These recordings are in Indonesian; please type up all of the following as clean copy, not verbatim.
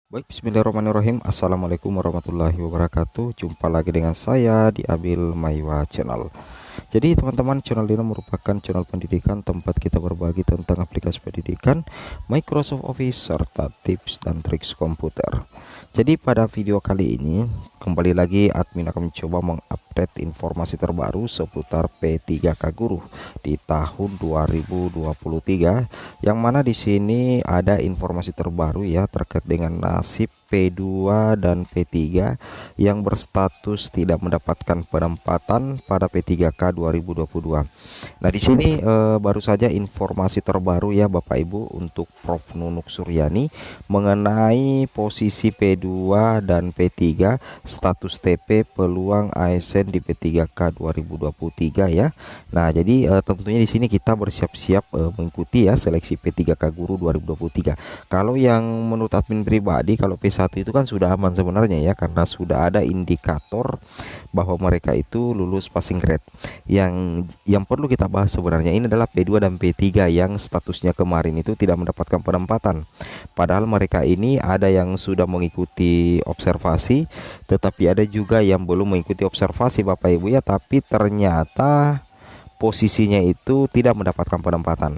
Baik, bismillahirrahmanirrahim. Assalamualaikum warahmatullahi wabarakatuh. Jumpa lagi dengan saya di Abil Maiwa Channel. Jadi teman-teman, channel ini merupakan channel pendidikan tempat kita berbagi tentang aplikasi pendidikan, Microsoft Office, serta tips dan triks komputer. Jadi pada video kali ini, kembali lagi admin akan mencoba mengupdate informasi terbaru seputar P3K Guru di tahun 2023, yang mana di sini ada informasi terbaru ya terkait dengan nasib P2 dan P3 yang berstatus tidak mendapatkan penempatan pada P3K 2022. Nah, di sini baru saja informasi terbaru ya Bapak Ibu untuk Prof Nunuk Suryani mengenai posisi P2 dan P3, status TP, peluang ASN di P3K 2023 ya. Nah, jadi tentunya di sini kita bersiap-siap mengikuti ya seleksi P3K Guru 2023. Kalau yang menurut admin pribadi, kalau P1 itu kan sudah aman sebenarnya ya, karena sudah ada indikator bahwa mereka itu lulus passing grade. Yang perlu kita bahas sebenarnya ini adalah P2 dan P3 yang statusnya kemarin itu tidak mendapatkan penempatan. Padahal mereka ini ada yang sudah mengikuti observasi, tetapi ada juga yang belum mengikuti observasi Bapak Ibu ya, tapi ternyata posisinya itu tidak mendapatkan penempatan.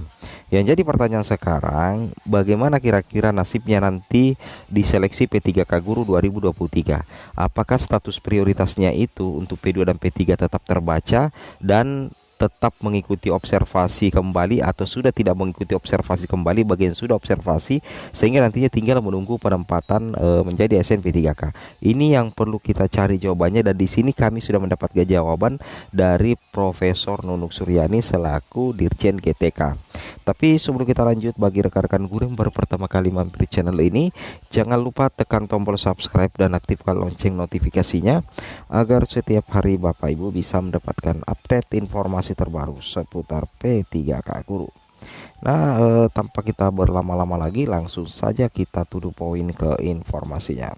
Yang jadi pertanyaan sekarang, bagaimana kira-kira nasibnya nanti di seleksi P3K Guru 2023? Apakah status prioritasnya itu untuk P2 dan P3 tetap terbaca dan tetap mengikuti observasi kembali, atau sudah tidak mengikuti observasi kembali bagi yang sudah observasi, sehingga nantinya tinggal menunggu penempatan menjadi ASN P3K? Ini yang perlu kita cari jawabannya, dan di sini kami sudah mendapatkan jawaban dari Profesor Nunuk Suryani selaku Dirjen GTK. Tapi sebelum kita lanjut, bagi rekan-rekan guru yang baru pertama kali mampir channel ini, jangan lupa tekan tombol subscribe dan aktifkan lonceng notifikasinya agar setiap hari Bapak Ibu bisa mendapatkan update informasi terbaru seputar P3K Guru. Nah, tanpa kita berlama-lama lagi, langsung saja kita tuju poin ke informasinya.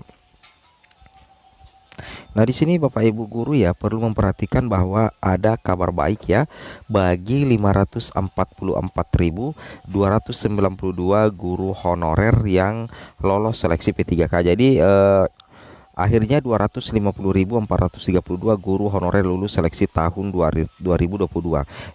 Nah, di sini Bapak Ibu guru ya perlu memperhatikan bahwa ada kabar baik ya bagi 544.292 guru honorer yang lolos seleksi P3K. Jadi akhirnya 250.432 guru honorer lulus seleksi tahun 2022.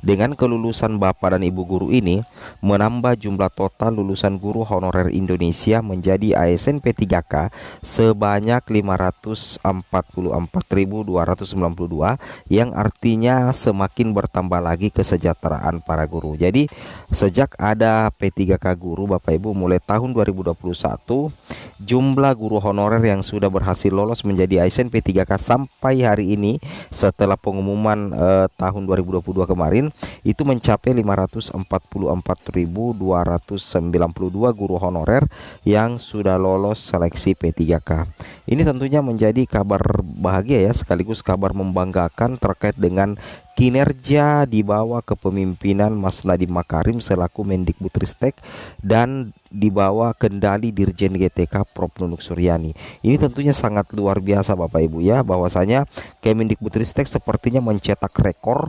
Dengan kelulusan Bapak dan Ibu guru ini menambah jumlah total lulusan guru honorer Indonesia menjadi ASN P3K sebanyak 544.292, yang artinya semakin bertambah lagi kesejahteraan para guru. Jadi sejak ada P3K Guru Bapak Ibu mulai tahun 2021, jumlah guru honorer yang sudah berhasil lolos menjadi ASN P3K sampai hari ini setelah pengumuman tahun 2022 kemarin itu mencapai 544.292 guru honorer yang sudah lolos seleksi P3K. Ini tentunya menjadi kabar bahagia ya, sekaligus kabar membanggakan terkait dengan kinerja di bawah kepemimpinan Mas Nadiem Makarim selaku Mendikbudristek dan di bawah kendali Dirjen GTK Prof Nunuk Suryani. Ini tentunya sangat luar biasa Bapak Ibu ya, bahwasanya Kemendikbudristek sepertinya mencetak rekor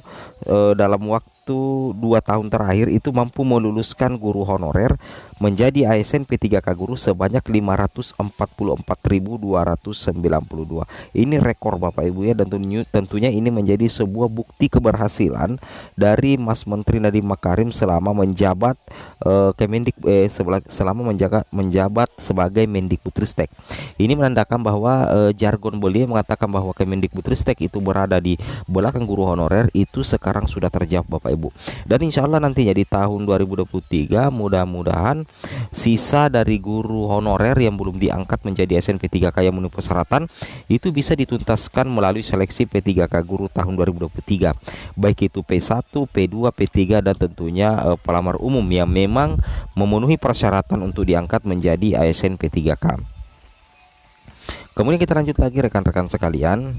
dalam waktu 2 tahun terakhir itu mampu meluluskan guru honorer menjadi ASN P3K Guru sebanyak 544.292. Ini rekor Bapak Ibu ya, dan tentunya ini menjadi sebuah bukti keberhasilan dari Mas Menteri Nadiem Makarim selama menjabat selama menjabat sebagai Mendikbudristek. Ini menandakan bahwa jargon beliau mengatakan bahwa Kemendikbudristek itu berada di belakang guru honorer itu sekarang sudah terjawab Bapak Ibu. Dan insya Allah nantinya di tahun 2023 mudah-mudahan sisa dari guru honorer yang belum diangkat menjadi ASN P3K yang memenuhi persyaratan itu bisa dituntaskan melalui seleksi P3K Guru tahun 2023, baik itu P1, P2, P3, dan tentunya pelamar umum yang memang memenuhi persyaratan untuk diangkat menjadi ASN P3K. Kemudian kita lanjut lagi rekan-rekan sekalian.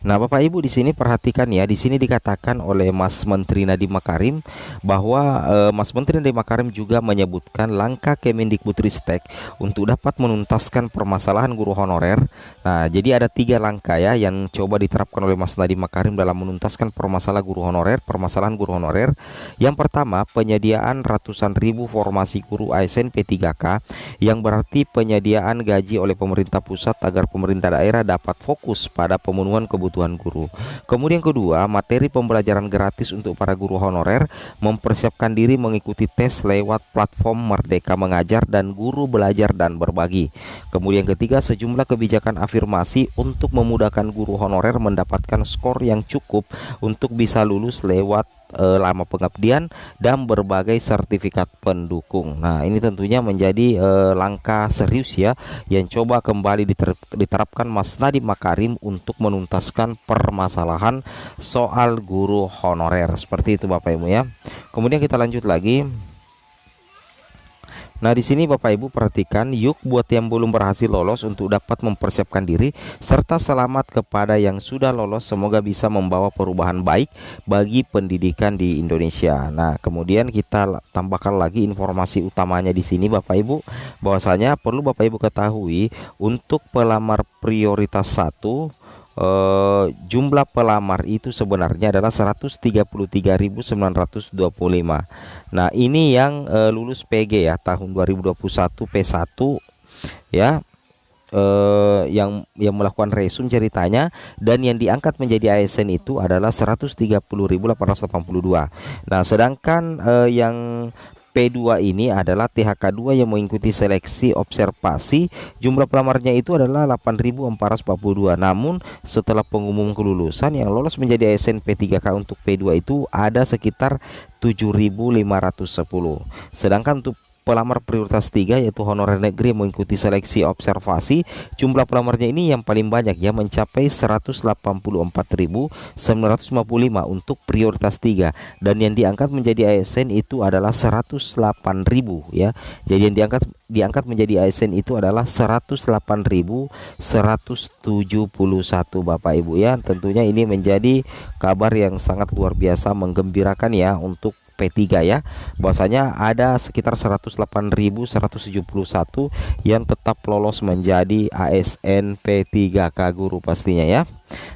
Nah, Bapak Ibu di sini perhatikan ya, di sini dikatakan oleh Mas Menteri Nadiem Makarim bahwa Mas Menteri Nadiem Makarim juga menyebutkan langkah Kemendikbudristek untuk dapat menuntaskan permasalahan guru honorer. Nah, jadi ada 3 langkah ya yang coba diterapkan oleh Mas Nadiem Makarim dalam menuntaskan permasalahan guru honorer. Yang pertama, penyediaan ratusan ribu formasi guru ASN P3K, yang berarti penyediaan gaji oleh pemerintah pusat agar pemerintah daerah dapat fokus pada pemenuhan kebutuhan guru. Kemudian kedua, materi pembelajaran gratis untuk para guru honorer, mempersiapkan diri mengikuti tes lewat platform Merdeka Mengajar dan Guru Belajar dan Berbagi. Kemudian ketiga, sejumlah kebijakan afirmasi untuk memudahkan guru honorer mendapatkan skor yang cukup untuk bisa lulus lewat lama pengabdian dan berbagai sertifikat pendukung. Nah, ini tentunya menjadi langkah serius ya yang coba kembali diterapkan Mas Nadiem Makarim untuk menuntaskan permasalahan soal guru honorer. Seperti itu Bapak Ibu ya. Kemudian kita lanjut lagi. Nah, di sini Bapak Ibu perhatikan, yuk buat yang belum berhasil lolos untuk dapat mempersiapkan diri, serta selamat kepada yang sudah lolos, semoga bisa membawa perubahan baik bagi pendidikan di Indonesia. Nah, kemudian kita tambahkan lagi informasi utamanya di sini Bapak Ibu, bahwasanya perlu Bapak Ibu ketahui untuk pelamar prioritas 1, jumlah pelamar itu sebenarnya adalah 133.925. Nah, ini yang lulus PG ya tahun 2021 P1 ya, yang melakukan resume ceritanya, dan yang diangkat menjadi ASN itu adalah 130.882. Nah, sedangkan yang P2 ini adalah THK2 yang mengikuti seleksi observasi, jumlah pelamarnya itu adalah 8.442. Namun setelah pengumuman kelulusan, yang lolos menjadi ASN P3K untuk P2 itu ada sekitar 7.510. Sedangkan untuk pelamar prioritas 3 yaitu honorer negeri yang mengikuti seleksi observasi, jumlah pelamarnya ini yang paling banyak ya, mencapai 184.955 untuk prioritas 3, dan yang diangkat menjadi ASN itu adalah 108.000 ya. Jadi yang diangkat menjadi ASN itu adalah 108.171 Bapak Ibu ya. Tentunya ini menjadi kabar yang sangat luar biasa menggembirakan ya untuk P3 ya, bahwasanya ada sekitar 108.171 yang tetap lolos menjadi ASN P3K guru pastinya ya.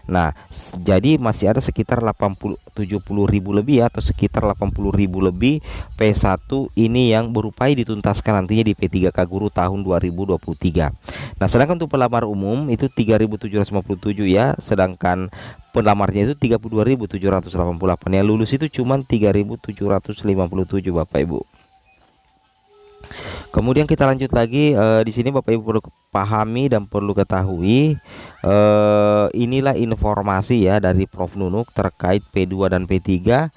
Nah, jadi masih ada sekitar 70.000 lebih atau sekitar 80.000 lebih P1 ini yang berupaya dituntaskan nantinya di P3K guru tahun 2023. Nah, sedangkan untuk pelamar umum itu 3.757 ya, sedangkan pelamarnya itu 32.788, yang lulus itu cuma 3.757 Bapak Ibu. Kemudian kita lanjut lagi, di sini Bapak Ibu perlu pahami dan perlu ketahui, inilah informasi ya dari Prof Nunuk terkait P2 dan P3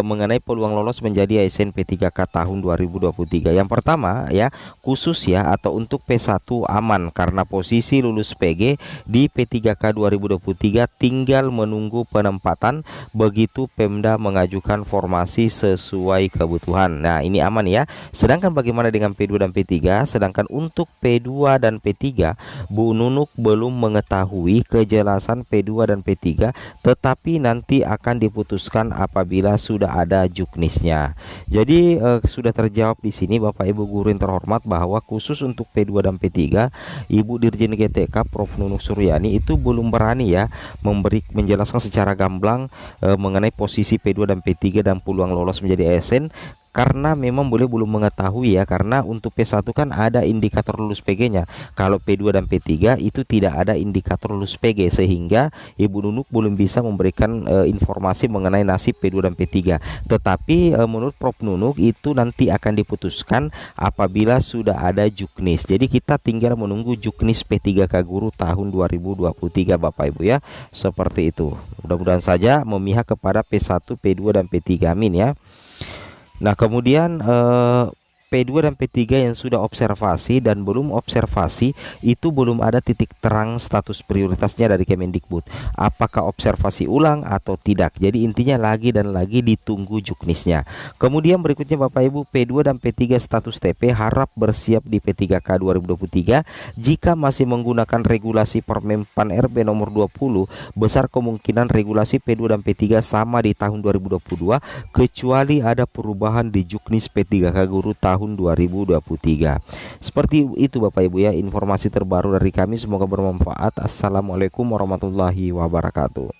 mengenai peluang lolos menjadi ASN P3K tahun 2023. Yang pertama ya, khusus ya atau untuk P1 aman karena posisi lulus PG di P3K 2023 tinggal menunggu penempatan begitu Pemda mengajukan formasi sesuai kebutuhan. Nah, ini aman ya. Sedangkan bagaimana dengan P2 dan P3? Sedangkan untuk P2 dan P3, Bu Nunuk belum mengetahui kejelasan P2 dan P3, tetapi nanti akan diputuskan apabila sudah ada juknisnya. Jadi sudah terjawab di sini Bapak Ibu guru yang terhormat, bahwa khusus untuk P2 dan P3, Ibu Dirjen GTK Prof Nunuk Suryani itu belum berani ya menjelaskan secara gamblang mengenai posisi P2 dan P3 dan peluang lolos menjadi ASN, karena memang belum mengetahui ya, karena untuk P1 kan ada indikator lulus PG-nya. Kalau P2 dan P3 itu tidak ada indikator lulus PG, sehingga Ibu Nunuk belum bisa memberikan informasi mengenai nasib P2 dan P3. Tetapi menurut Prof Nunuk itu nanti akan diputuskan apabila sudah ada juknis. Jadi kita tinggal menunggu juknis P3K guru tahun 2023 Bapak Ibu ya. Seperti itu. Mudah-mudahan saja memihak kepada P1, P2 dan P3, amin ya. Nah, kemudian P2 dan P3 yang sudah observasi dan belum observasi itu belum ada titik terang status prioritasnya dari Kemendikbud. Apakah observasi ulang atau tidak? Jadi intinya lagi dan lagi ditunggu juknisnya. Kemudian berikutnya Bapak Ibu, P2 dan P3 status TP harap bersiap di P3K 2023. Jika masih menggunakan regulasi Permenpan RB nomor 20, besar kemungkinan regulasi P2 dan P3 sama di tahun 2022 kecuali ada perubahan di juknis P3K Guru tahun 2023. Seperti itu Bapak Ibu ya, informasi terbaru dari kami, semoga bermanfaat. Assalamualaikum warahmatullahi wabarakatuh.